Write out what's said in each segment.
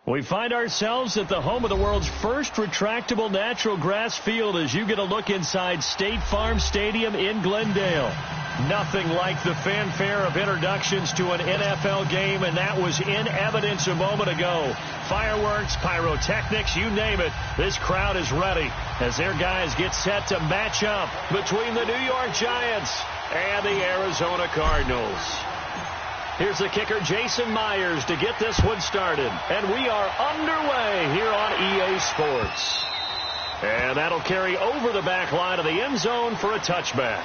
We find ourselves at the home of the world's first retractable natural grass field as you get a look inside State Farm Stadium in Glendale. Nothing like the fanfare of introductions to an NFL game, and that was in evidence a moment ago. Fireworks, pyrotechnics, you name it. This crowd is ready as their guys get set to match up between the New York Giants and the Arizona Cardinals. Here's the kicker, Jason Myers, to get this one started. And we are underway here on EA Sports. And that'll carry over the back line of the end zone for a touchback.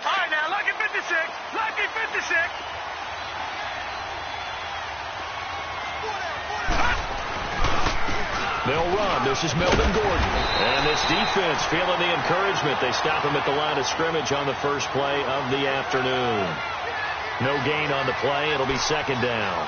All right, now, lucky 56. Lucky 56. They'll run. This is Melvin Gordon. And this defense feeling the encouragement. They stop him at the line of scrimmage on the first play of the afternoon. No gain on the play. It'll be second down.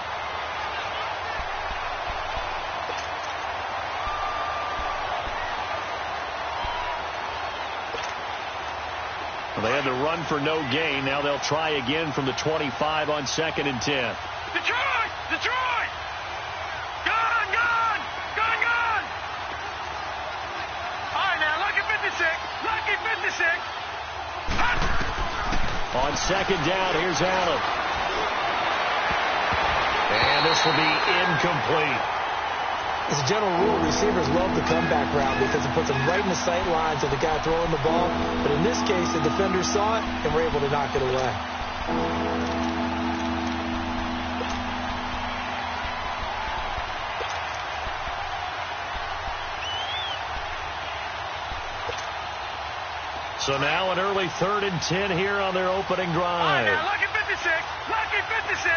Well, they had to run for no gain. Now they'll try again from the 25 on 2nd and 10. Detroit! Detroit! Gun! Gun! Gun! Gun! All right, now, lucky 56. Lucky 56. On second down, here's Allen. And this will be incomplete. As a general rule, receivers love the comeback route because it puts them right in the sight lines of the guy throwing the ball. But in this case, the defender saw it and were able to knock it away. So now an early 3rd and 10 here on their opening drive. All right, now, lucky 56. Lucky 56.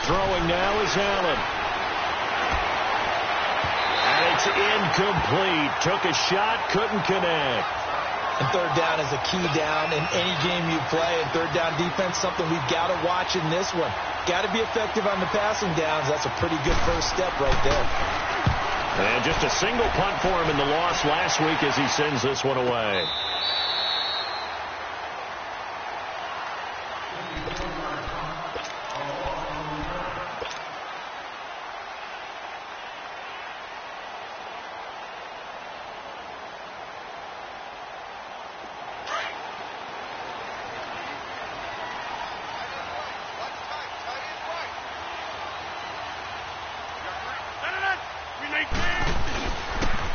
Throwing now is Allen. And it's incomplete. Took a shot, couldn't connect. And third down is a key down in any game you play. And third down defense, something we've got to watch in this one. Got to be effective on the passing downs. That's a pretty good first step right there. And just a single punt for him in the loss last week as he sends this one away.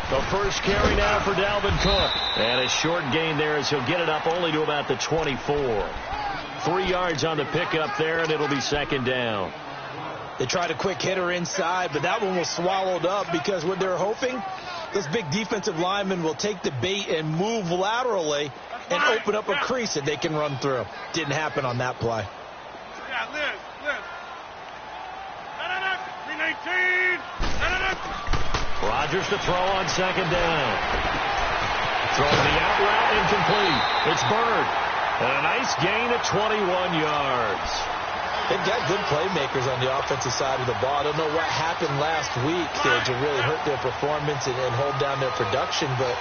The first carry now for Dalvin Cook. And a short gain there as he'll get it up only to about the 24. 3 yards on the pickup there, and it'll be second down. They tried a quick hitter inside, but that one was swallowed up because what they're hoping, this big defensive lineman will take the bait and move laterally and open up a crease that they can run through. Didn't happen on that play. Yeah, Liz. 319. Rodgers to throw on second down. Throwing the out route incomplete. It's Bird. And a nice gain at 21 yards. They've got good playmakers on the offensive side of the ball. I don't know what happened last week to really hurt their performance and hold down their production, but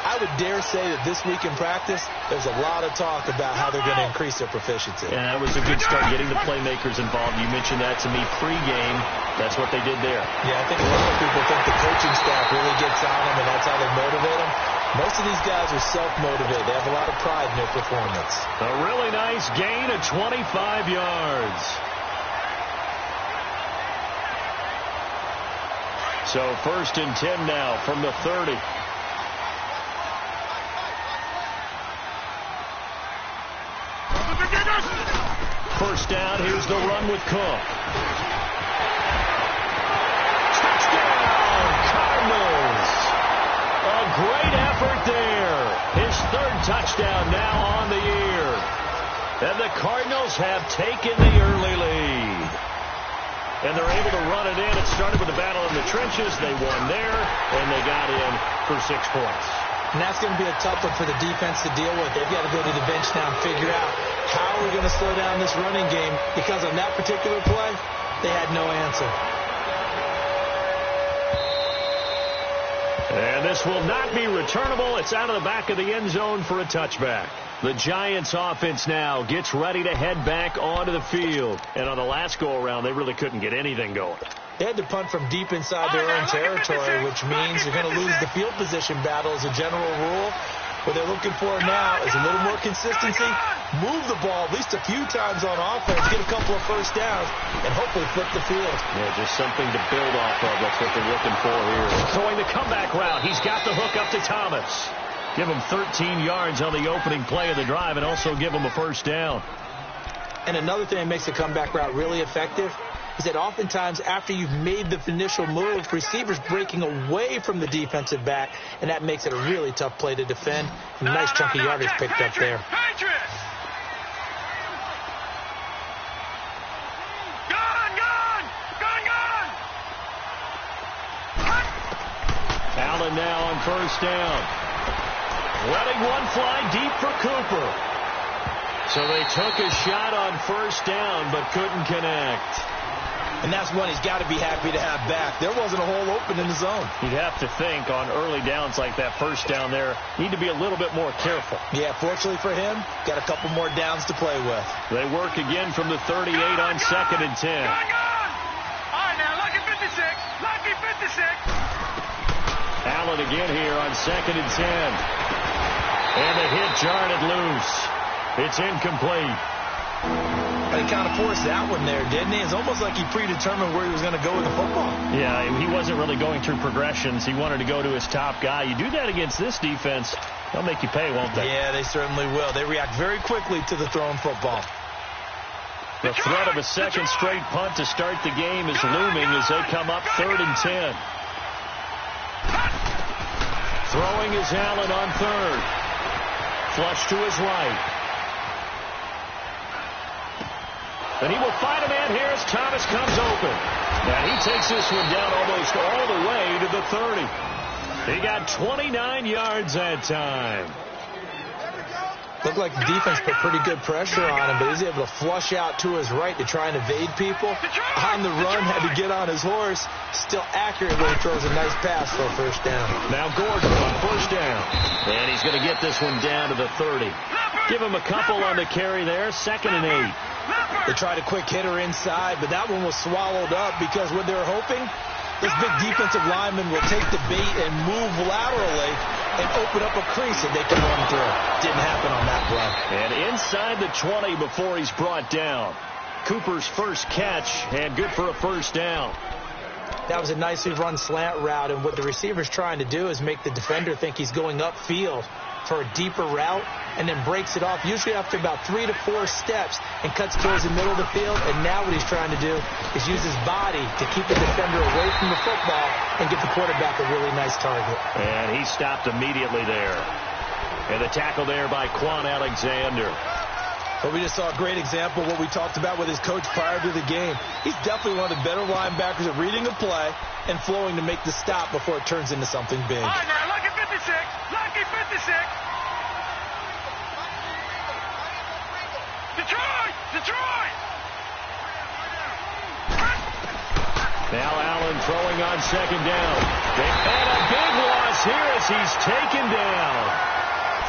I would dare say that this week in practice, there's a lot of talk about how they're going to increase their proficiency. Yeah, that was a good start, getting the playmakers involved. You mentioned that to me pregame. That's what they did there. Yeah, I think a lot of people think the coaching staff really gets on them, and that's how they motivate them. Most of these guys are self-motivated. They have a lot of pride in their performance. A really nice gain of 25 yards. So 1st and 10 now from the 30. First down, here's the run with Cook. Touchdown, Cardinals. A great effort there. His 3rd touchdown now on the year. And the Cardinals have taken the early lead. And they're able to run it in. It started with a battle in the trenches. They won there, and they got in for 6 points. And that's going to be a tough one for the defense to deal with. They've got to go to the bench now and figure out how we're going to slow down this running game, because on that particular play, they had no answer. And this will not be returnable. It's out of the back of the end zone for a touchback. The Giants offense now gets ready to head back onto the field. And on the last go-around, they really couldn't get anything going. They had to punt from deep inside their own territory, which means you're going to lose the field position battle as a general rule. What they're looking for now is a little more consistency, move the ball at least a few times on offense, get a couple of first downs, and hopefully flip the field. Yeah, just something to build off of. That's what they're looking for here. Throwing the comeback route. He's got the hook up to Thomas. Give him 13 yards on the opening play of the drive and also give him a first down. And another thing that makes the comeback route really effective is that oftentimes after you've made the initial move, receivers breaking away from the defensive back, and that makes it a really tough play to defend. And a nice chunk of yardage picked up there. Allen now on first down. Letting one fly deep for Cooper. So they took a shot on first down but couldn't connect. And that's one he's got to be happy to have back. There wasn't a hole open in the zone. You'd have to think on early downs like that first down there, need to be a little bit more careful. Yeah, fortunately for him, got a couple more downs to play with. They work again from the 38 on 2nd and 10. All right, now, lucky 56. Lucky 56. Allen again here on 2nd and 10. And the hit jarred it loose. It's incomplete. He kind of forced that one there, didn't he? It's almost like he predetermined where he was going to go with the football. Yeah, he wasn't really going through progressions. He wanted to go to his top guy. You do that against this defense, they'll make you pay, won't they? Yeah, they certainly will. They react very quickly to the thrown football. The threat of a second straight punt to start the game is looming as they come up 3rd and 10. Throwing is Allen on 3rd. Flush to his right. And he will find a man here as Thomas comes open. And he takes this one down almost all the way to the 30. He got 29 yards that time. Looked like the defense put pretty good pressure on him, but he's able to flush out to his right to try and evade people. On the run, had to get on his horse. Still accurately throws a nice pass for a first down. Now Gordon on first down. And he's going to get this one down to the 30. Give him a couple on the carry there. 2nd and 8. They tried a quick hitter inside, but that one was swallowed up because what they were hoping, this big defensive lineman will take the bait and move laterally and open up a crease that they can run through. Didn't happen on that play. And inside the 20 before he's brought down. Cooper's first catch, and good for a first down. That was a nicely run slant route, and what the receiver's trying to do is make the defender think he's going upfield for a deeper route, and then breaks it off, usually after about 3 to 4 steps, and cuts towards the middle of the field. And now what he's trying to do is use his body to keep the defender away from the football and get the quarterback a really nice target. And he stopped immediately there. And the tackle there by Quan Alexander. But we just saw a great example of what we talked about with his coach prior to the game. He's definitely one of the better linebackers at reading a play, and flowing to make the stop before it turns into something big. All right, now, lucky 56. Lucky 56. Detroit! Detroit! Now Allen throwing on second down. And a big loss here as he's taken down.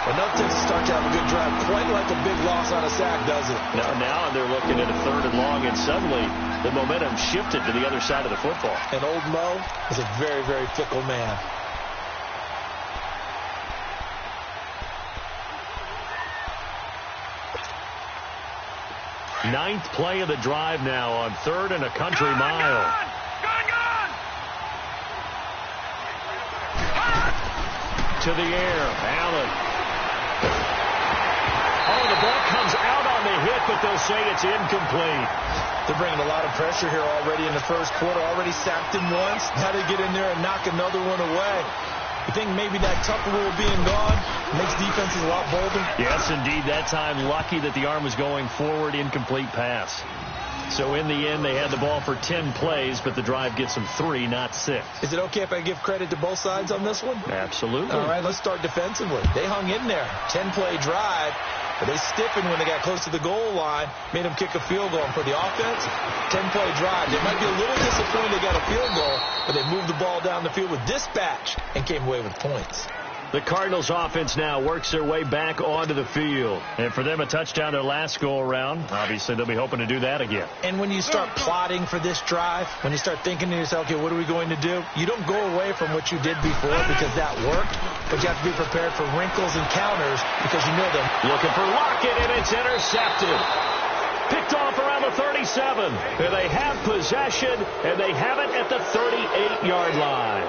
Enough to start to have a good drive, quite like a big loss on a sack, does it? Now they're looking at a 3rd and long, and suddenly the momentum shifted to the other side of the football. And old Mo is a very, very fickle man. Ninth play of the drive now on 3rd and a country mile. Gone! To the air, Allen. Oh, the ball comes out on the hit, but they'll say it's incomplete. They're bringing a lot of pressure here already in the first quarter. Already sacked him once. Now they get in there and knock another one away. You think maybe that tough rule being gone makes defenses a lot bolder? Yes, indeed. That time, lucky that the arm was going forward, incomplete pass. So in the end, they had the ball for 10 plays, but the drive gets them 3, not 6. Is it okay if I give credit to both sides on this one? Absolutely. All right, let's start defensively. They hung in there. 10-play drive. But they stiffened when they got close to the goal line, made them kick a field goal. And for the offense, 10-play drive. They might be a little disappointed they got a field goal, but they moved the ball down the field with dispatch and came away with points. The Cardinals offense now works their way back onto the field. And for them, a touchdown their last go-around. Obviously, they'll be hoping to do that again. And when you start plotting for this drive, when you start thinking to yourself, okay, what are we going to do? You don't go away from what you did before because that worked, but you have to be prepared for wrinkles and counters because you know them. Looking for Lockett, and it's intercepted. Picked off around the 37. And they have possession, and they have it at the 38-yard line.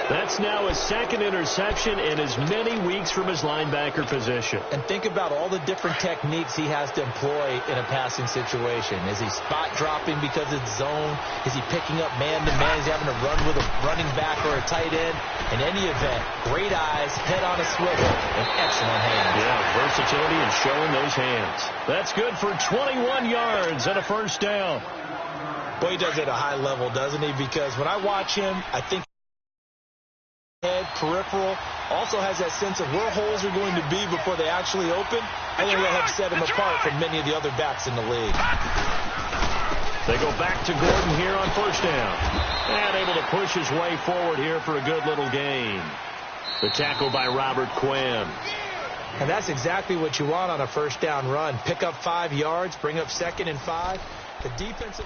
That's now his 2nd interception in as many weeks from his linebacker position. And think about all the different techniques he has to employ in a passing situation. Is he spot dropping because it's zone? Is he picking up man-to-man? Is he having to run with a running back or a tight end? In any event, great eyes, head on a swivel, and excellent hands. Yeah, versatility and showing those hands. That's good for 21 yards and a first down. Boy, he does it at a high level, doesn't he? Because when I watch him, I think head, peripheral, also has that sense of where holes are going to be before they actually open. I think that helps set him apart from many of the other backs in the league. They go back to Gordon here on first down. And able to push his way forward here for a good little gain. The tackle by Robert Quinn. And that's exactly what you want on a first down run. Pick up 5 yards, bring up 2nd and 5. The defensive...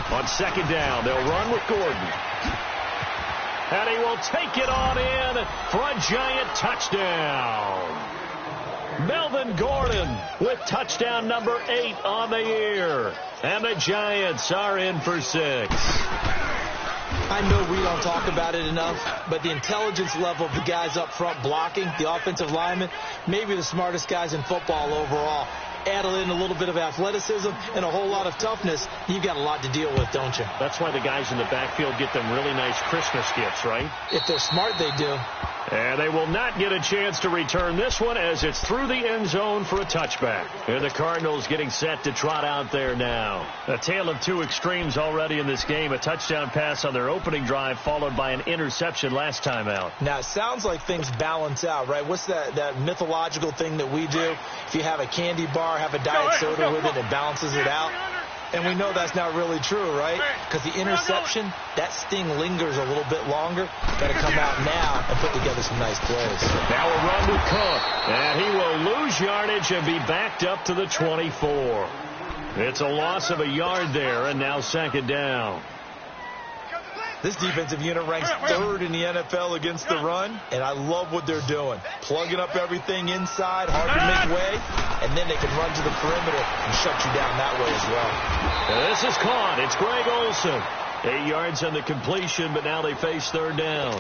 On second down, they'll run with Gordon. And he will take it on in for a giant touchdown. Melvin Gordon with touchdown number 8 on the year. And the Giants are in for 6. I know we don't talk about it enough, but the intelligence level of the guys up front blocking, the offensive linemen, maybe the smartest guys in football overall. Add in a little bit of athleticism and a whole lot of toughness, you've got a lot to deal with, don't you? That's why the guys in the backfield get them really nice Christmas gifts, right? If they're smart, they do. And they will not get a chance to return this one as it's through the end zone for a touchback. And the Cardinals getting set to trot out there now. A tale of two extremes already in this game. A touchdown pass on their opening drive followed by an interception last time out. Now, it sounds like things balance out, right? What's that mythological thing that we do? If you have a candy bar, have a diet soda with it, it balances it out. And we know that's not really true, right? Because the interception, that sting lingers a little bit longer. Got to come out now and put together some nice plays. Now a run with Cook. And he will lose yardage and be backed up to the 24. It's a loss of a yard there, and now second down. This defensive unit ranks 3rd in the NFL against the run, and I love what they're doing. Plugging up everything inside, hard to make way, and then they can run to the perimeter and shut you down that way as well. And this is caught. It's Greg Olsen. 8 yards on the completion, but now they face third down.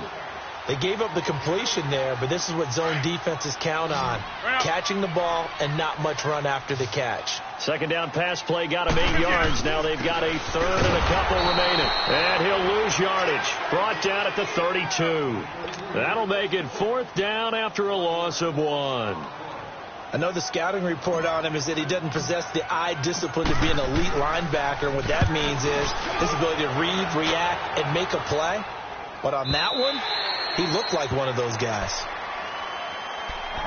They gave up the completion there, but this is what zone defenses count on. Catching the ball and not much run after the catch. Second down pass play got him 8 yards. Now they've got a third and a couple remaining. And he'll lose yardage. Brought down at the 32. That'll make it 4th down after a loss of 1. I know the scouting report on him is that he doesn't possess the eye discipline to be an elite linebacker. What that means is his ability to read, react, and make a play. But on that one, he looked like one of those guys.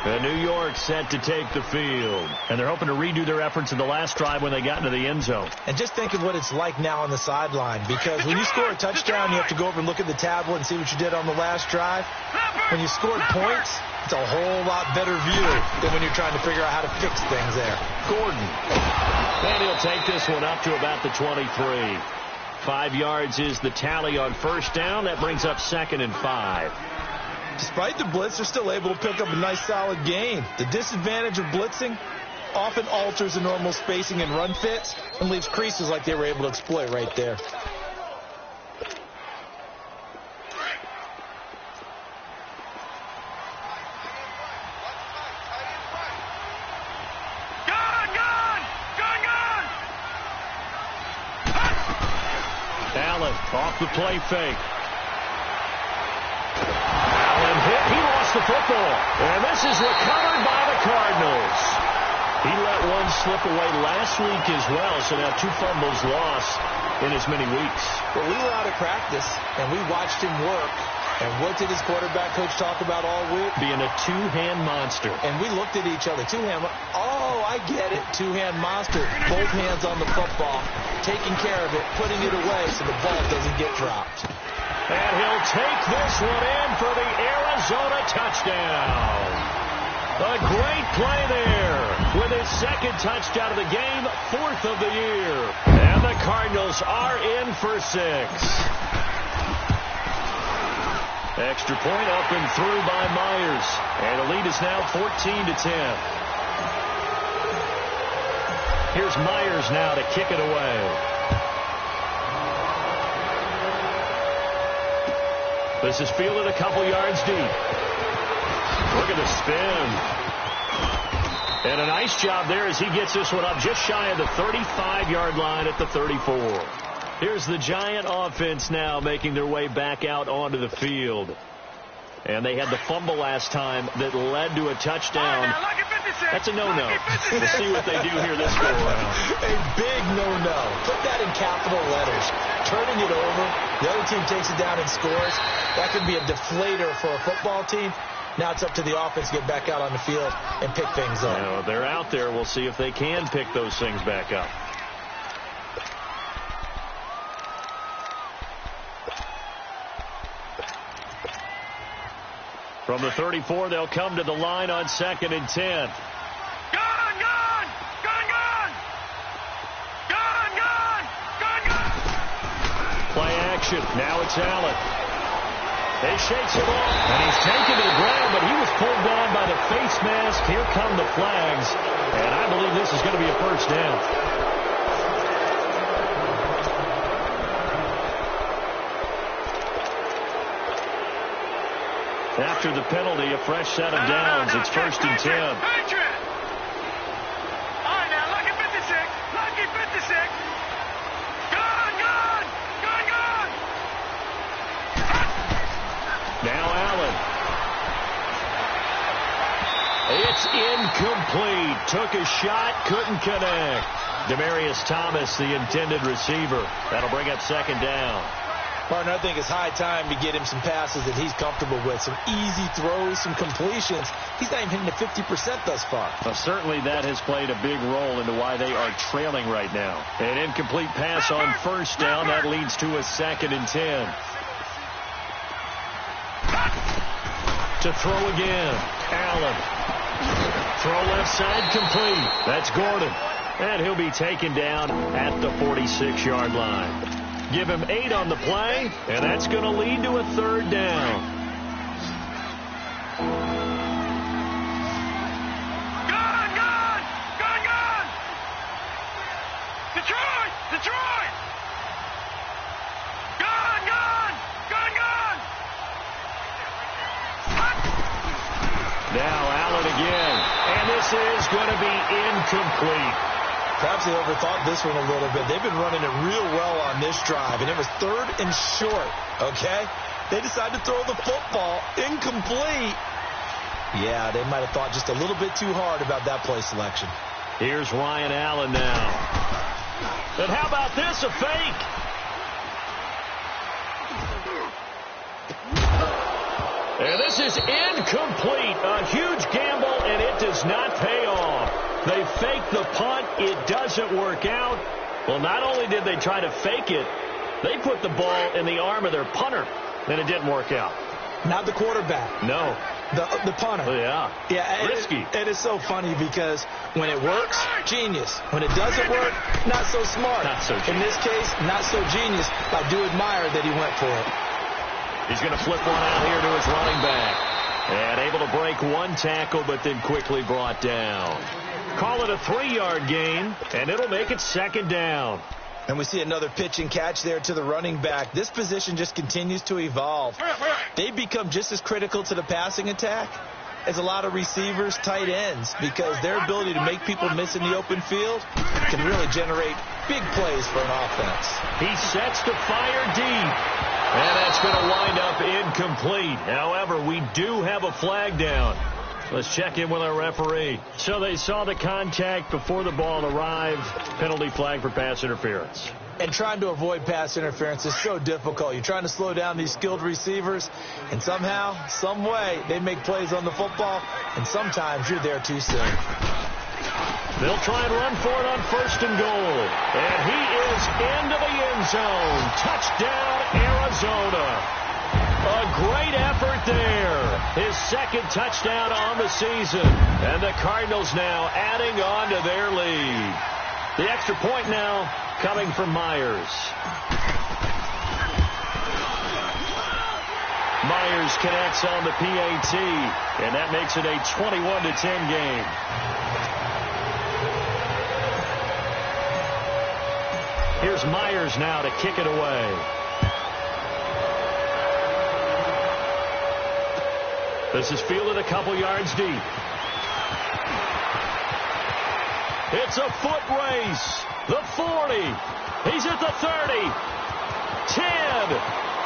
And New York set to take the field. And they're hoping to redo their efforts in the last drive when they got into the end zone. And just think of what it's like now on the sideline. Because when you score a touchdown, you have to go over and look at the tablet and see what you did on the last drive. When you scored points, it's a whole lot better view than when you're trying to figure out how to fix things there. Gordon. And he'll take this one up to about the 23. 5 yards is the tally on first down. That brings up 2nd and 5. Despite the blitz, they're still able to pick up a nice solid gain. The disadvantage of blitzing often alters the normal spacing and run fits and leaves creases like they were able to exploit right there. Allen off the play fake. Allen hit. He lost the football. And this is recovered by the Cardinals. He let one slip away last week as well, so now 2 fumbles lost in as many weeks. Well, we were out of practice, and we watched him work. And what did his quarterback coach talk about all week? Being a 2-hand monster. And we looked at each other. 2-hand. Oh, I get it. 2-hand monster. Both hands on the football. Taking care of it. Putting it away so the ball doesn't get dropped. And he'll take this one in for the Arizona touchdown. A great play there with his 2nd touchdown of the game, 4th of the year. And the Cardinals are in for 6. Extra point up and through by Myers. And the lead is now 14-10. Here's Myers now to kick it away. This is fielded a couple yards deep. Look at the spin. And a nice job there as he gets this one up just shy of the 35-yard line at the 34. Here's the Giant offense now making their way back out onto the field. And they had the fumble last time that led to a touchdown. That's a no-no. We'll see what they do here this go around. A big no-no. Put that in capital letters. Turning it over. The other team takes it down and scores. That can be a deflator for a football team. Now it's up to the offense to get back out on the field and pick things up. You know, they're out there. We'll see if they can pick those things back up. From the 34, they'll come to the line on 2nd and 10. Play action. Now it's Allen. He shakes him off, and he's taken to the ground, but he was pulled down by the face mask. Here come the flags, and I believe this is going to be a first down. After the penalty, a fresh set of downs. It's 1st and 10. All right, now, lucky 56. Lucky 56. Gone. Now Allen. It's incomplete. Took a shot, couldn't connect. Demaryius Thomas, the intended receiver. That'll bring up 2nd down. Partner, I think it's high time to get him some passes that he's comfortable with. Some easy throws, some completions. He's not even hitting the 50% thus far. Well, certainly that has played a big role into why they are trailing right now. An incomplete pass on first down. That leads to a 2nd and 10. To throw again. Allen. Throw left side complete. That's Gordon. And he'll be taken down at the 46-yard line. Give him 8 on the play, and that's going to lead to a 3rd down. Gone. Detroit. Gone. again. And this is going to be incomplete. Perhaps they overthought this one a little bit. They've been running it real well on this drive, and it was 3rd and short, okay? They decided to throw the football incomplete. Yeah, they might have thought just a little bit too hard about that play selection. Here's Ryan Allen now. And how about this, a fake? And this is incomplete. A huge gamble, and it does not pay off. They fake the punt. It doesn't work out. Well, not only did they try to fake it, they put the ball in the arm of their punter, and it didn't work out. Not the quarterback. No. The punter. Oh, yeah. Yeah, risky. It is so funny because when it works, genius. When it doesn't work, not so smart. Not so genius. In this case, not so genius. I do admire that he went for it. He's going to flip one out here to his running back. And able to break one tackle, but then quickly brought down. Call it a 3-yard gain, and it'll make it 2nd down. And we see another pitch and catch there to the running back. This position just continues to evolve. They become just as critical to the passing attack as a lot of receivers, tight ends, because their ability to make people miss in the open field can really generate big plays for an offense. He sets to fire deep. And that's going to wind up incomplete. However, we do have a flag down. Let's check in with our referee. So they saw the contact before the ball arrived. Penalty flag for pass interference. And trying to avoid pass interference is so difficult. You're trying to slow down these skilled receivers, and somehow, some way, they make plays on the football, and sometimes you're there too soon. They'll try and run for it on 1st and goal. And he is into the end zone. Touchdown, Arizona. A great effort there. His 2nd touchdown on the season. And the Cardinals now adding on to their lead. The extra point now coming from Myers. Myers connects on the PAT. And that makes it a 21-10 game. Here's Myers now to kick it away. This is fielded a couple yards deep. It's a foot race. The 40. He's at the 30. 10.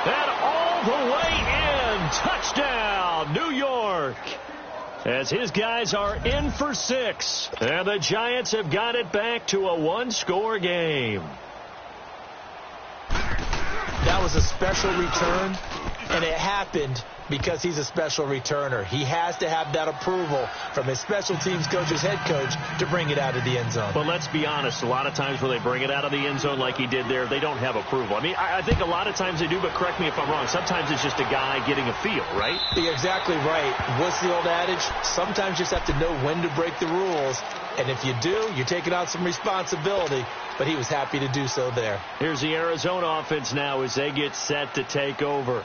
And all the way in. Touchdown, New York. As his guys are in for 6. And the Giants have got it back to a 1-score game. That was a special return, and it happened because he's a special returner. He has to have that approval from his special teams coach, his head coach, to bring it out of the end zone. But let's be honest, a lot of times when they bring it out of the end zone like he did there, they don't have approval. I mean, I think a lot of times they do, but correct me if I'm wrong. Sometimes it's just a guy getting a feel, right? You're exactly right. What's the old adage? Sometimes you just have to know when to break the rules. And if you do, you're taking on some responsibility. But he was happy to do so there. Here's the Arizona offense now as they get set to take over.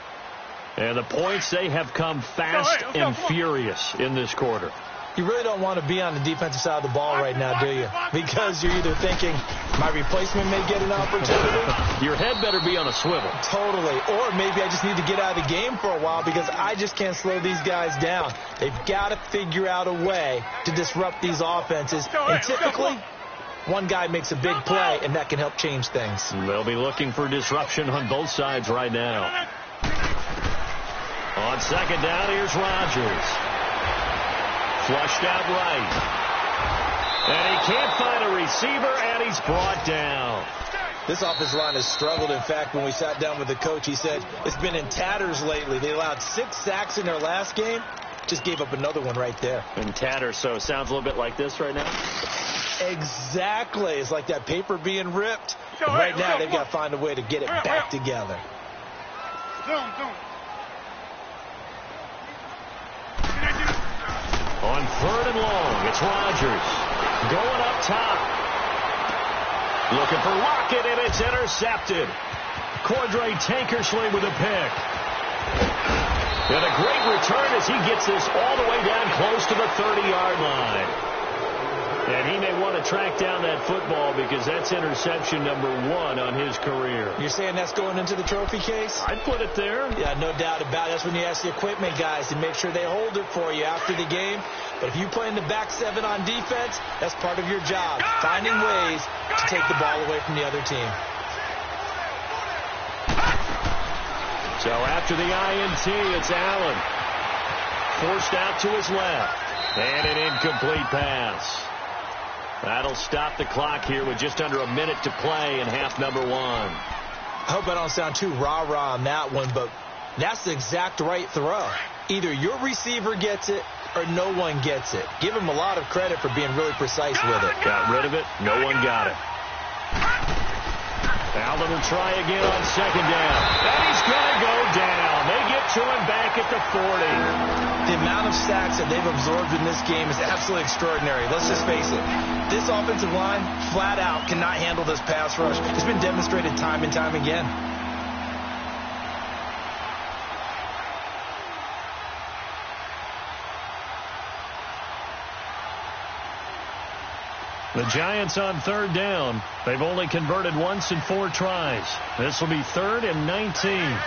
And the points, they have come fast and furious in this quarter. You really don't want to be on the defensive side of the ball right now, do you? Because you're either thinking, my replacement may get an opportunity. Your head better be on a swivel. Totally. Or maybe I just need to get out of the game for a while because I just can't slow these guys down. They've got to figure out a way to disrupt these offenses. And typically, one guy makes a big play, and that can help change things. They'll be looking for disruption on both sides right now. On 2nd down, here's Rodgers. Flushed out right. And he can't find a receiver, and he's brought down. This offensive line has struggled. In fact, when we sat down with the coach, he said it's been in tatters lately. They allowed 6 sacks in their last game. Just gave up another one right there. In tatters, so it sounds a little bit like this right now? Exactly. It's like that paper being ripped. And right now, they've got to find a way to get it back together. On 3rd and long, it's Rodgers. Going up top. Looking for Lockett, and it's intercepted. Cordray Tankersley with a pick. And a great return as he gets this all the way down close to the 30-yard line. And he may want to track down that football because that's interception number 1 on his career. You're saying that's going into the trophy case? I'd put it there. Yeah, no doubt about it. That's when you ask the equipment guys to make sure they hold it for you after the game. But if you play in the back 7 on defense, that's part of your job, finding ways to take the ball away from the other team. So after the INT, it's Allen. Forced out to his left. And an incomplete pass. That'll stop the clock here with just under a minute to play in half number 1. I hope I don't sound too rah-rah on that one, but that's the exact right throw. Either your receiver gets it or no one gets it. Give him a lot of credit for being really precise with it. Got rid of it. No one got it. Allen will try again on second down. And he's going to go down. They get to him back at the 40. The amount of sacks that they've absorbed in this game is absolutely extraordinary. Let's just face it. This offensive line, flat out, cannot handle this pass rush. It's been demonstrated time and time again. The Giants on third down. They've only converted once in 4 tries. This will be 3rd and 19.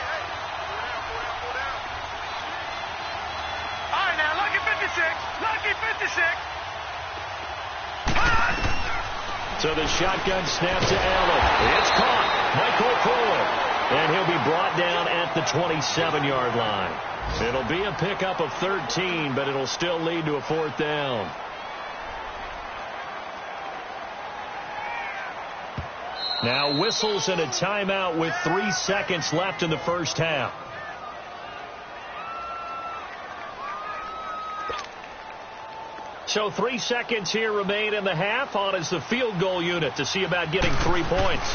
So the shotgun snap to Allen. It's caught. Michael Fuller. And he'll be brought down at the 27-yard line. It'll be a pickup of 13, but it'll still lead to a 4th down. Now whistles and a timeout with 3 seconds left in the first half. So 3 seconds here remain in the half. On is the field goal unit to see about getting 3 points.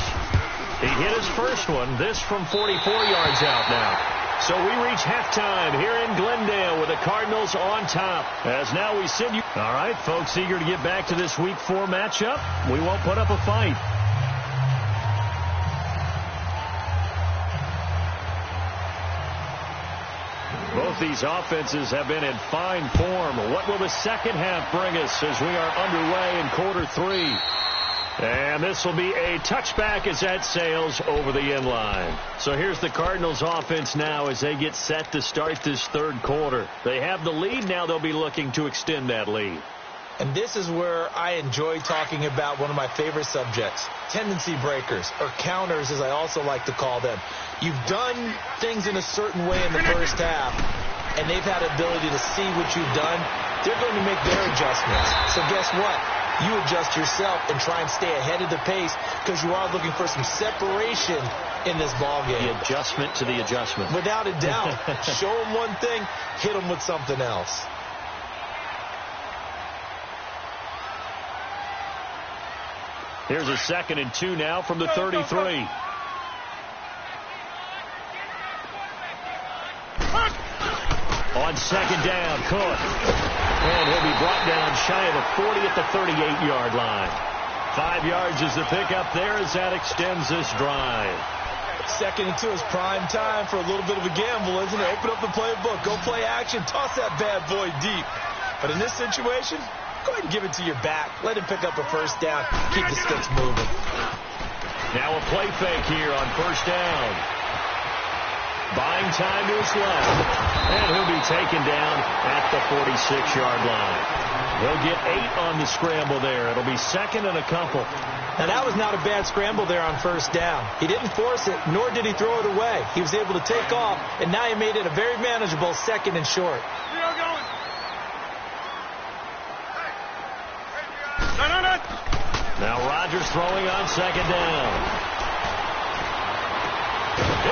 He hit his first one. This from 44 yards out now. So we reach halftime here in Glendale with the Cardinals on top. As now we send you. All right, folks, eager to get back to this Week 4 matchup. We won't put up a fight. Both these offenses have been in fine form. What will the second half bring us as we are underway in quarter 3? And this will be a touchback as that sails over the end line. So here's the Cardinals offense now as they get set to start this 3rd quarter. They have the lead. Now they'll be looking to extend that lead. And this is where I enjoy talking about one of my favorite subjects, tendency breakers, or counters as I also like to call them. You've done things in a certain way in the first half, and they've had the ability to see what you've done. They're going to make their adjustments. So guess what? You adjust yourself and try and stay ahead of the pace because you are looking for some separation in this ballgame. The adjustment to the adjustment. Without a doubt. Show them one thing, hit them with something else. Here's a 2nd and 2 now from the 33. On second down, Cook. And he'll be brought down shy of the 40 at the 38-yard line. 5 yards is the pickup there as that extends this drive. 2nd and 2 is prime time for a little bit of a gamble, isn't it? Open up the playbook, go play action, toss that bad boy deep. But in this situation, go ahead and give it to your back. Let him pick up a first down. Keep the sticks moving. Now a play fake here on first down. Buying time to his left. And he'll be taken down at the 46-yard line. He'll get 8 on the scramble there. It'll be 2nd and a couple. Now, that was not a bad scramble there on first down. He didn't force it, nor did he throw it away. He was able to take off, and now he made it a very manageable 2nd and short. Now Rodgers throwing on second down.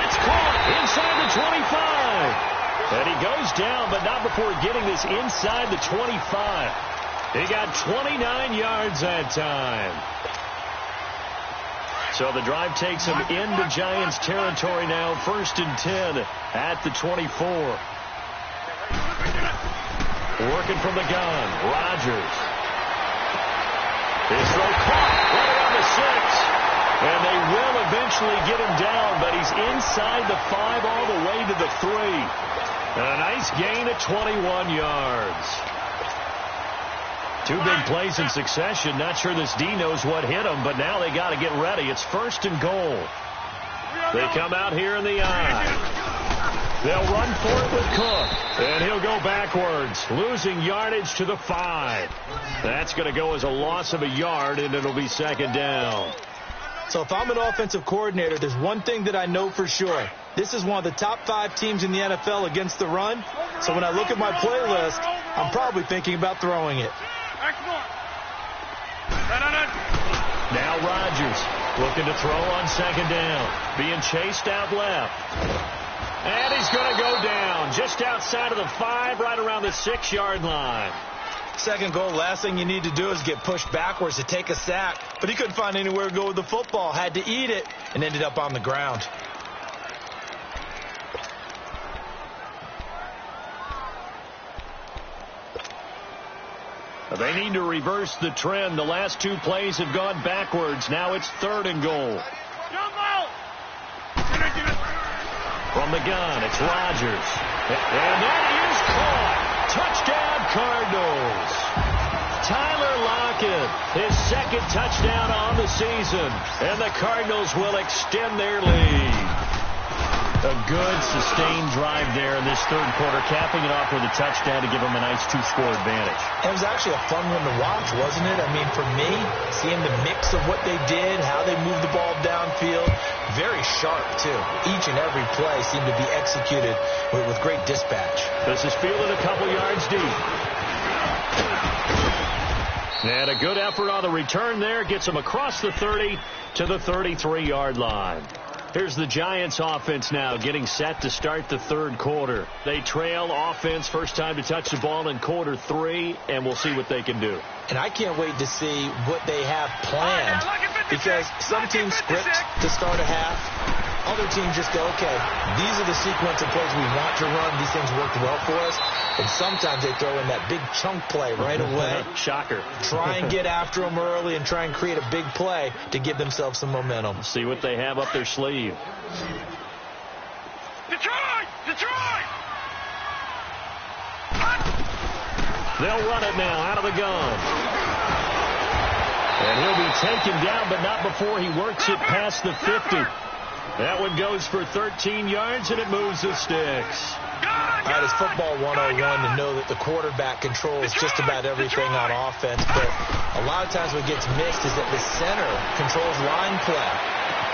It's caught inside the 25. And he goes down, but not before getting this inside the 25. He got 29 yards that time. So the drive takes him into Giants territory now. 1st and 10 at the 24. Working from the gun, Rodgers. His throw caught right around the 6. And they will eventually get him down, but he's inside the 5 all the way to the 3. And a nice gain of 21 yards. Two big plays in succession. Not sure this D knows what hit him, but now they got to get ready. It's 1st and goal. They come out here in the I. They'll run for it with Cook, and he'll go backwards, losing yardage to the 5. That's going to go as a loss of a yard, and it'll be 2nd down. So if I'm an offensive coordinator, there's one thing that I know for sure. This is one of the top 5 teams in the NFL against the run. So when I look at my playlist, I'm probably thinking about throwing it. Now Rodgers looking to throw on 2nd down. Being chased out left. And he's going to go down just outside of the 5, right around the 6-yard line. 2nd goal, last thing you need to do is get pushed backwards to take a sack. But he couldn't find anywhere to go with the football. Had to eat it and ended up on the ground. They need to reverse the trend. The last 2 plays have gone backwards. Now it's 3rd and goal. From the gun, it's Rodgers. And that is caught. Touchdown, Cardinals. Tyler Lockett, his 2nd touchdown on the season. And the Cardinals will extend their lead. A good, sustained drive there in this 3rd quarter, capping it off with a touchdown to give them a nice 2-score advantage. It was actually a fun one to watch, wasn't it? I mean, for me, seeing the mix of what they did, how they moved the ball downfield, very sharp, too. Each and every play seemed to be executed with great dispatch. This is fielded a couple yards deep. And a good effort on the return there. Gets them across the 30 to the 33-yard line. Here's the Giants offense now getting set to start the 3rd quarter. They trail offense, first time to touch the ball in quarter 3, and we'll see what they can do. And I can't wait to see what they have planned, because some teams script to start a half. Other teams just go, okay, these are the sequence of plays we want to run. These things worked well for us. And sometimes they throw in that big chunk play right away. Shocker. Try and get after them early and try and create a big play to give themselves some momentum. See what they have up their sleeve. Detroit! Detroit! They'll run it now out of the gun. And he'll be taken down, but not before he works it past the 50. That one goes for 13 yards, and it moves the sticks. All right, it's football 101 to know that the quarterback controls just about everything on offense, but a lot of times what gets missed is that the center controls line play.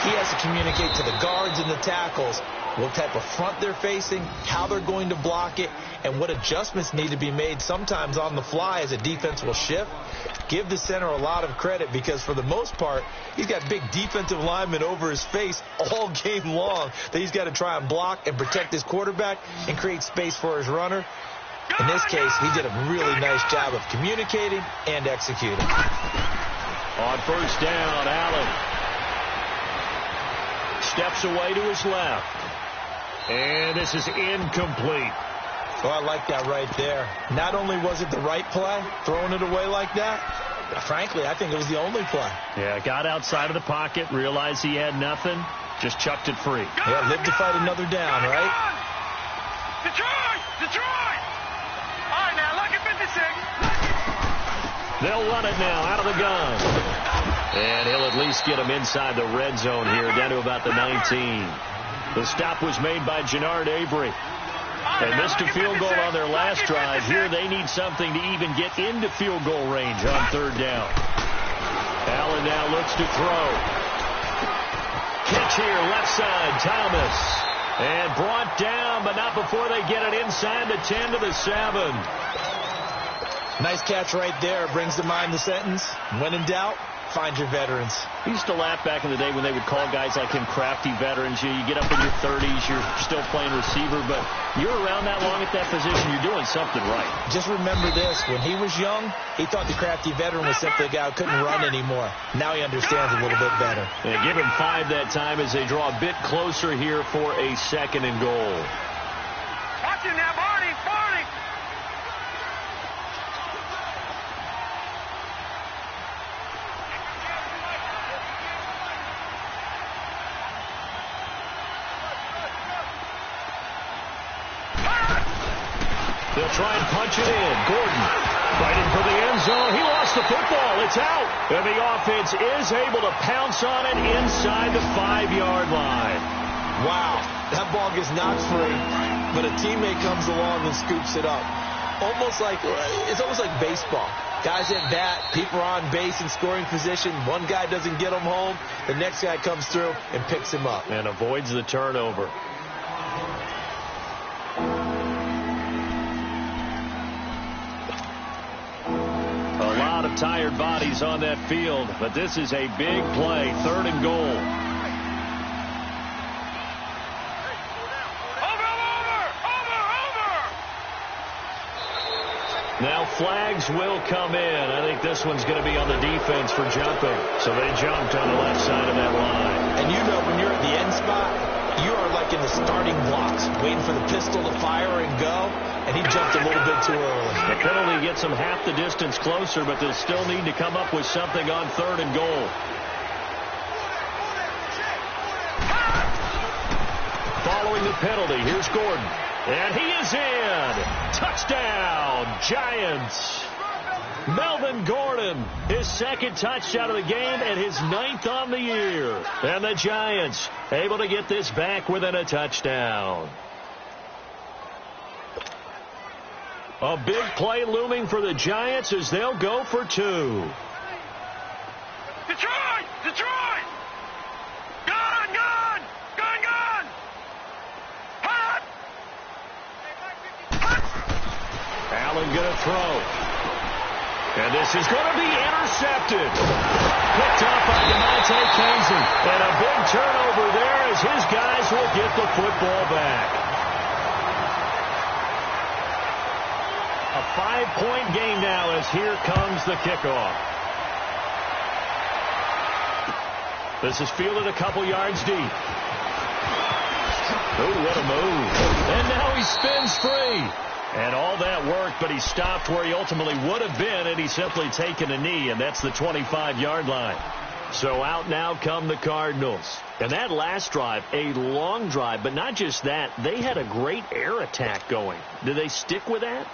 He has to communicate to the guards and the tackles what type of front they're facing, how they're going to block it, and what adjustments need to be made sometimes on the fly as a defense will shift. Give the center a lot of credit, because for the most part, he's got big defensive linemen over his face all game long that he's got to try and block and protect his quarterback and create space for his runner. In this case, he did a really nice job of communicating and executing. On 1st down, Allen steps away to his left. And this is incomplete. Oh, I like that right there. Not only was it the right play, throwing it away like that, frankly, I think it was the only play. Yeah, got outside of the pocket, realized he had nothing, just chucked it free. Yeah, live to fight another down, right? Detroit! Detroit! All right, now, look at 56. They'll run it now out of the gun. And he'll at least get him inside the red zone here, down to about the 19. The stop was made by Jannard Avery. They missed a field goal on their last drive. Here they need something to even get into field goal range on 3rd down. Allen now looks to throw. Catch here, left side, Thomas. And brought down, but not before they get it inside the 10 to the 7. Nice catch right there. Brings to mind the sentence, when in doubt, find your veterans. I used to laugh back in the day when they would call guys like him crafty veterans. You get up in your 30s, you're still playing receiver, but you're around that long at that position, you're doing something right. Just remember this, when he was young, he thought the crafty veteran was simply a guy who couldn't run anymore. Now he understands a little bit better. And give him 5 that time as they draw a bit closer here for a 2nd and goal. Watch him now, Barney! Barney! They'll try and punch it in. Gordon fighting for the end zone. He lost the football. It's out. And the offense is able to pounce on it inside the 5-yard line. Wow, that ball gets knocked free, but a teammate comes along and scoops it up. It's almost like baseball. Guys at bat, people are on base in scoring position. One guy doesn't get him home. The next guy comes through and picks him up. And avoids the turnover. A lot of tired bodies on that field, but this is a big play, 3rd and goal. Now flags will come in. I think this one's going to be on the defense for jumping. So they jumped on the left side of that line. And you know when you're at the end spot, you are like in the starting blocks, waiting for the pistol to fire and go, and he jumped a little bit too early. The penalty gets them half the distance closer, but they'll still need to come up with something on 3rd and goal. Following the penalty, here's Gordon. And he is in. Touchdown, Giants. Melvin Gordon, his 2nd touchdown of the game and his 9th on the year. And the Giants able to get this back within a touchdown. A big play looming for the Giants as they'll go for 2. Detroit! Detroit! Gone! Gone! Gone! Gone! Hot! Allen going to throw. And this is going to be intercepted. Picked up by DeMonte Kazin. And a big turnover there as his guys will get the football back. A 5-point game now as here comes the kickoff. This is fielded a couple yards deep. Oh, what a move. And now he spins free. And all that worked, but he stopped where he ultimately would have been, and he's simply taken a knee, and that's the 25-yard line. So out now come the Cardinals. And that last drive, a long drive, but not just that, they had a great air attack going. Do they stick with that?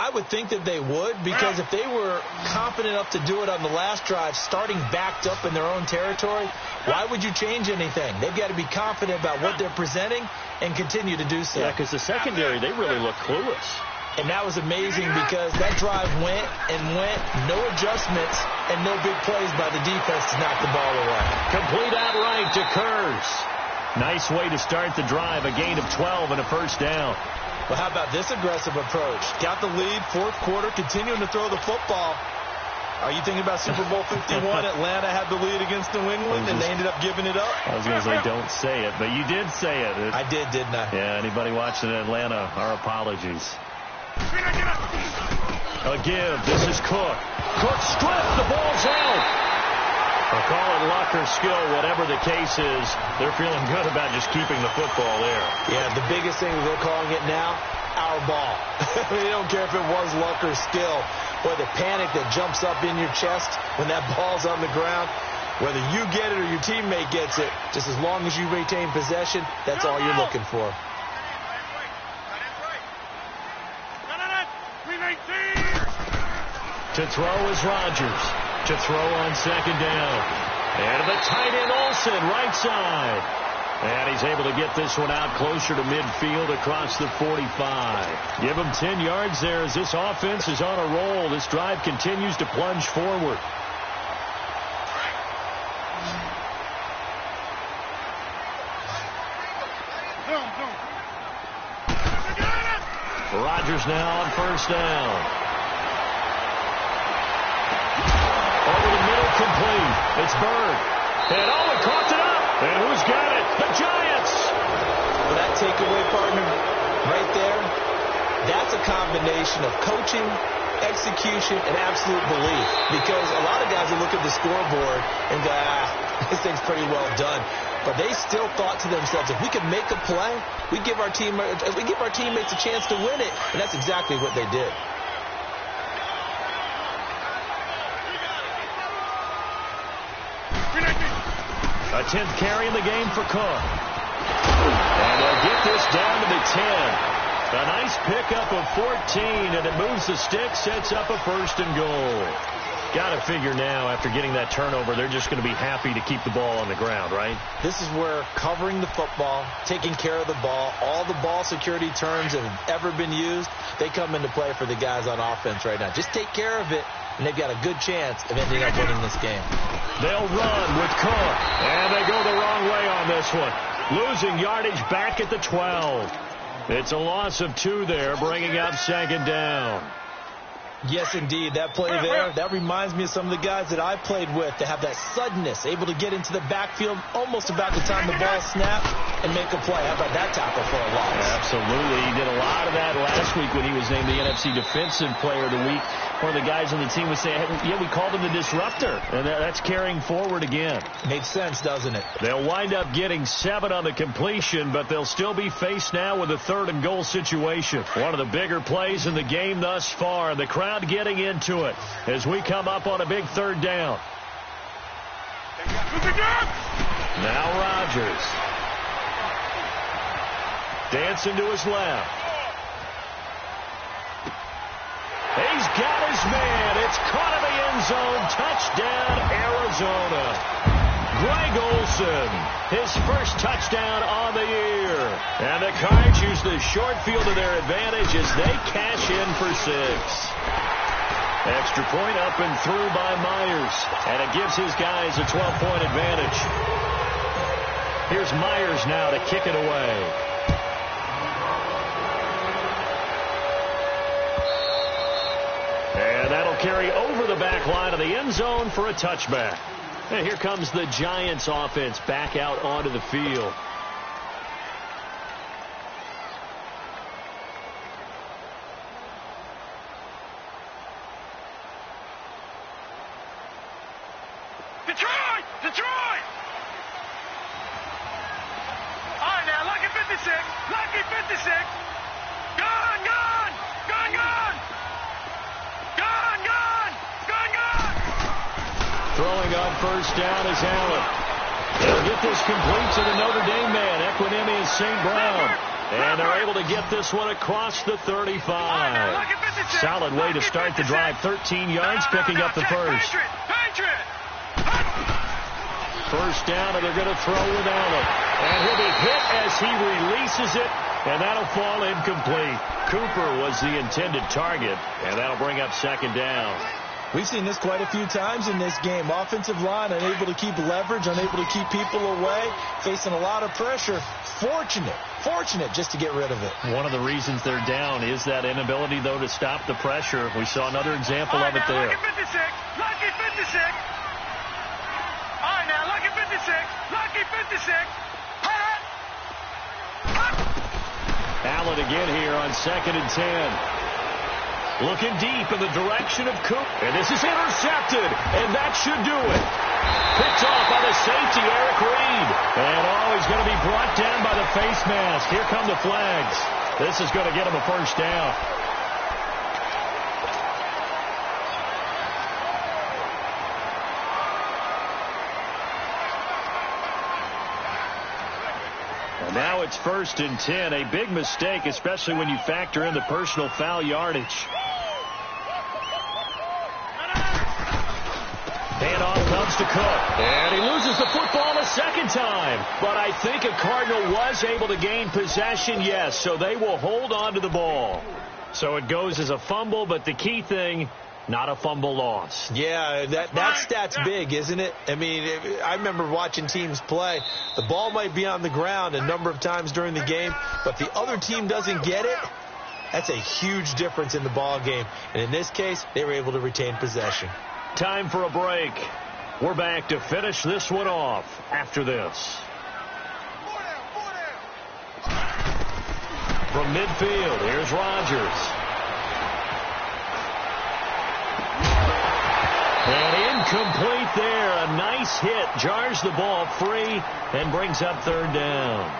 I would think that they would, because if they were confident enough to do it on the last drive, starting backed up in their own territory, why would you change anything? They've got to be confident about what they're presenting and continue to do so. Yeah, because the secondary, they really look clueless. And that was amazing because that drive went and went, no adjustments, and no big plays by the defense to knock the ball away. Complete outright to Kurz. Nice way to start the drive, a gain of 12 and a first down. Well, how about this aggressive approach? Got the lead, 4th quarter, continuing to throw the football. Are you thinking about Super Bowl 51? Atlanta had the lead against New England, and they ended up giving it up? I was going to say, don't say it, but you did say it. I did, didn't I? Yeah, anybody watching in Atlanta, our apologies. A give. This is Cook. Cook stripped. The ball's out. I'll call it luck or skill, whatever the case is. They're feeling good about just keeping the football there. Yeah, the biggest thing that they're calling it now, our ball. They don't care if it was luck or skill. Boy, the panic that jumps up in your chest when that ball's on the ground, whether you get it or your teammate gets it, just as long as you retain possession, that's all you're looking for. To throw is Rodgers. To throw on 2nd down. And the tight end Olsen, right side. And he's able to get this one out closer to midfield across the 45. Give him 10 yards there as this offense is on a roll. This drive continues to plunge forward. Rodgers now on 1st down. Over the middle, complete. It's Bird. And he caught it up. And who's got it? The Giants. Well, that takeaway, partner, right there, that's a combination of coaching, execution, and absolute belief. Because a lot of guys will look at the scoreboard and go, this thing's pretty well done. But they still thought to themselves, if we can make a play, we give our teammates a chance to win it. And that's exactly what they did. A 10th carry in the game for Cook. And they'll get this down to the 10. A nice pickup of 14, and it moves the stick, sets up a 1st and goal. Got to figure now, after getting that turnover, they're just going to be happy to keep the ball on the ground, right? This is where covering the football, taking care of the ball, all the ball security terms that have ever been used, they come into play for the guys on offense right now. Just take care of it, and they've got a good chance of ending up winning this game. They'll run with Cook, and they go the wrong way on this one. Losing yardage back at the 12. It's a loss of 2 there, bringing up 2nd down. Yes, indeed. That play there, that reminds me of some of the guys that I played with to have that suddenness, able to get into the backfield almost about the time the ball snapped and make a play. How about that tackle for a loss? Absolutely. He did a lot of that last week when he was named the NFC Defensive Player of the Week. One of the guys on the team was saying, yeah, we called him the disruptor, and that's carrying forward again. Makes sense, doesn't it? They'll wind up getting 7 on the completion, but they'll still be faced now with a 3rd and goal situation. One of the bigger plays in the game thus far. The crowd getting into it as we come up on a big 3rd down. Now Rodgers. Dancing to his left. He's got his man. It's caught in the end zone. Touchdown, Arizona. Greg Olsen, his first touchdown on the year. And the Cards use the short field to their advantage as they cash in for 6. Extra point up and through by Myers. And it gives his guys a 12-point advantage. Here's Myers now to kick it away. And that'll carry over the back line of the end zone for a touchback. And here comes the Giants offense back out onto the field. Detroit! Detroit! All right, now, lucky 56. Lucky 56. Gone, gone! Gone, gone! Gone, gone! Gone, gone! Throwing on 1st down is Allen. They'll get this complete to the Notre Dame man, Equinemius St. Brown. And they're able to get this one across the 35. Solid way to start the drive. 13 yards, picking up the 1st. 1st down, and they're going to throw with Allen. And he'll be hit as he releases it, and that'll fall incomplete. Cooper was the intended target, and that'll bring up 2nd down. We've seen this quite a few times in this game. Offensive line unable to keep leverage, unable to keep people away, facing a lot of pressure. Fortunate just to get rid of it. One of the reasons they're down is that inability, though, to stop the pressure. We saw another example of it there. Lucky 56. Lucky 56. All right, now, lucky 56. Lucky 56. Allen again here on 2nd and 10. Looking deep in the direction of Cook. And this is intercepted. And that should do it. Picked off by the safety, Eric Reed. And he's going to be brought down by the face mask. Here come the flags. This is going to get him a 1st down. And now it's 1st and 10. A big mistake, especially when you factor in the personal foul yardage. Handoff comes to Cook. And he loses the football a 2nd time. But I think a Cardinal was able to gain possession, yes. So they will hold on to the ball. So it goes as a fumble, but the key thing, not a fumble loss. Yeah, that stat's big, isn't it? I mean, I remember watching teams play. The ball might be on the ground a number of times during the game, but the other team doesn't get it. That's a huge difference in the ball game. And in this case, they were able to retain possession. Time for a break. We're back to finish this one off after this. From midfield, here's Rodgers. And incomplete there. A nice hit. Jars the ball free and brings up 3rd down.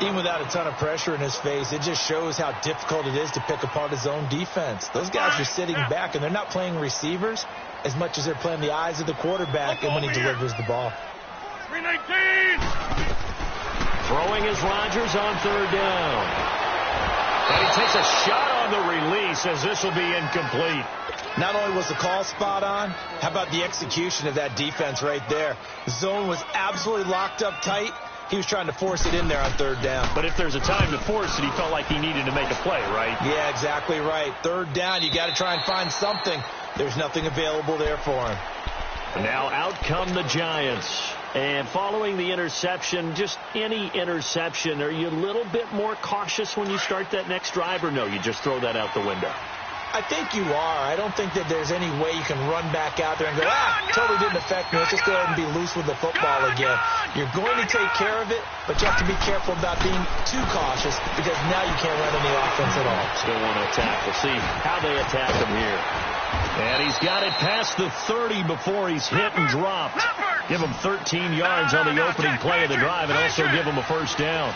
Even without a ton of pressure in his face, it just shows how difficult it is to pick apart his own defense. Those guys are sitting back, and they're not playing receivers as much as they're playing the eyes of the quarterback and when he delivers the ball. 319. Throwing is Rodgers on 3rd down. takes a shot on the release as this will be incomplete. Not only was the call spot on, how about the execution of that defense right there? The zone was absolutely locked up tight. He was trying to force it in there on third down. But if there's a time to force it, he felt like he needed to make a play, right? Yeah, exactly right. Third down, you got to try and find something. There's nothing available there for him. Now out come the Giants. And following the interception, just any interception, are you a little bit more cautious when you start that next drive, or no, you just throw that out the window? I think you are. I don't think that there's any way you can run back out there and go, totally didn't affect me. Let's just go ahead and be loose with the football again. You're going to take care of it, but you have to be careful about being too cautious because now you can't run any offense at all. Still want to attack. We'll see how they attack him here. And he's got it past the 30 before he's hit and dropped. Give him 13 yards on the opening play of the drive and also give him a first down.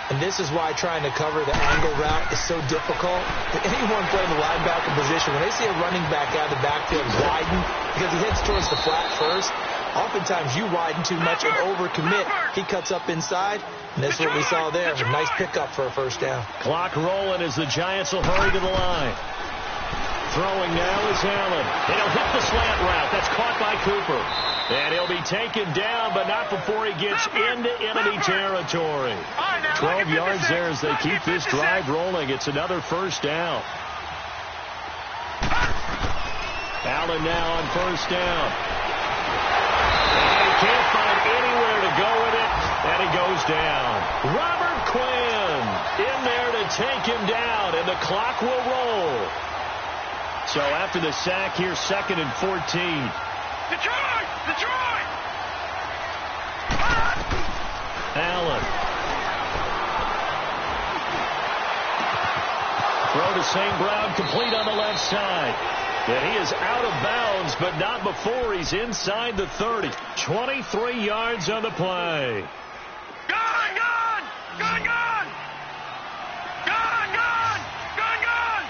And this is why trying to cover the angle route is so difficult. Anyone playing the linebacker position, when they see a running back out of the backfield widen, because he heads towards the flat first, oftentimes you widen too much and overcommit. He cuts up inside, and that's what we saw there. A nice pickup for a first down. Clock rolling as the Giants will hurry to the line. Throwing now is Allen. And he'll hit the slant route. That's caught by Cooper. And he'll be taken down, but not before he gets into enemy territory. 12 yards there as they keep this drive rolling. It's another first down. Allen now on first down. And he can't find anywhere to go with it, and he goes down. Robert Quinn in there to take him down, and the clock will roll. So after the sack here, 2nd and 14. Detroit! Detroit! Allen. Throw to St. Brown, complete on the left side. And he is out of bounds, but not before he's inside the 30. 23 yards on the play. Gone! Gone! Gone! Gone! Gone! Gone! Gone! Gone!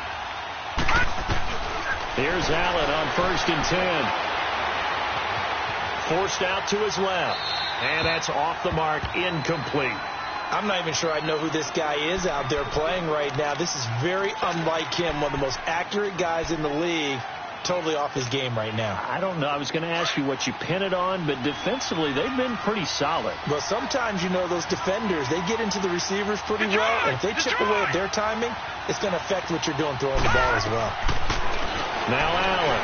Here's Allen on 1st and 10. Forced out to his left. And that's off the mark, incomplete. I'm not even sure I know who this guy is out there playing right now. This is very unlike him, one of the most accurate guys in the league. Totally off his game right now. I don't know. I was going to ask you what you pin it on, but defensively, they've been pretty solid. Well, sometimes, you know, those defenders, they get into the receivers pretty well, and if they chip away at their timing, it's going to affect what you're doing throwing the ball as well. Now Allen.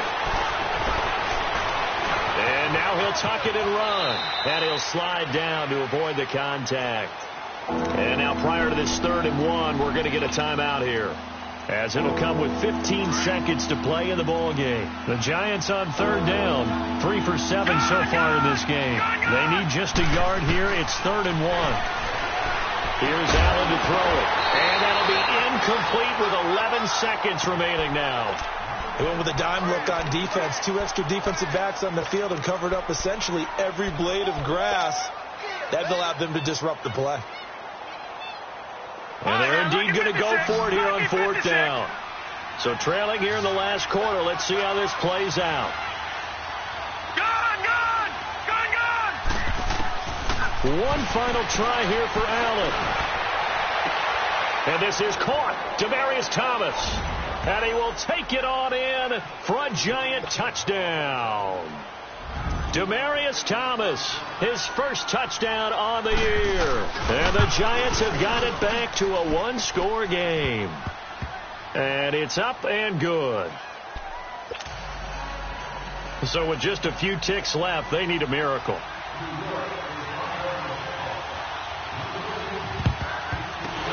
And now he'll tuck it and run. And he'll slide down to avoid the contact. And now prior to this 3rd and 1, we're going to get a timeout here, as it'll come with 15 seconds to play in the ball game. The Giants on 3rd down, 3 for 7 so far in this game. They need just a yard here. It's 3rd and 1. Here's Allen to throw it. And that'll be incomplete with 11 seconds remaining now. He went with a dime look on defense. 2 extra defensive backs on the field and covered up essentially every blade of grass. That allowed them to disrupt the play. And they're indeed going to go for it here on 4th down. So trailing here in the last quarter. Let's see how this plays out. Gone! Gone! Gone! Gone! One final try here for Allen. And this is caught. Demaryius Thomas. And he will take it on in for a Giant touchdown. Demaryius Thomas, his first touchdown on the year. And the Giants have got it back to a 1-score game. And it's up and good. So with just a few ticks left, they need a miracle.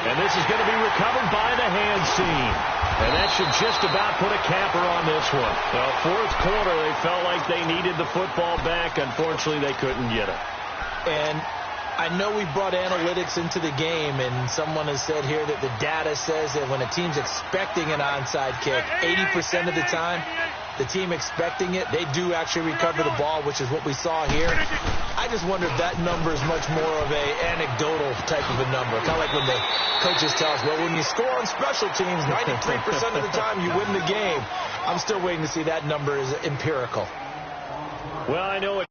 And this is going to be recovered by the hand seam. And that should just about put a capper on this one. Well, 4th quarter, they felt like they needed the football back. Unfortunately, they couldn't get it. And I know we brought analytics into the game, and someone has said here that the data says that when a team's expecting an onside kick, 80% of the time, the team expecting it, they do actually recover the ball, which is what we saw here. I just wonder if that number is much more of a anecdotal type of a number. Kind of like when the coaches tell us, well, when you score on special teams, 93% of the time you win the game. I'm still waiting to see that number is empirical. Well, I know it.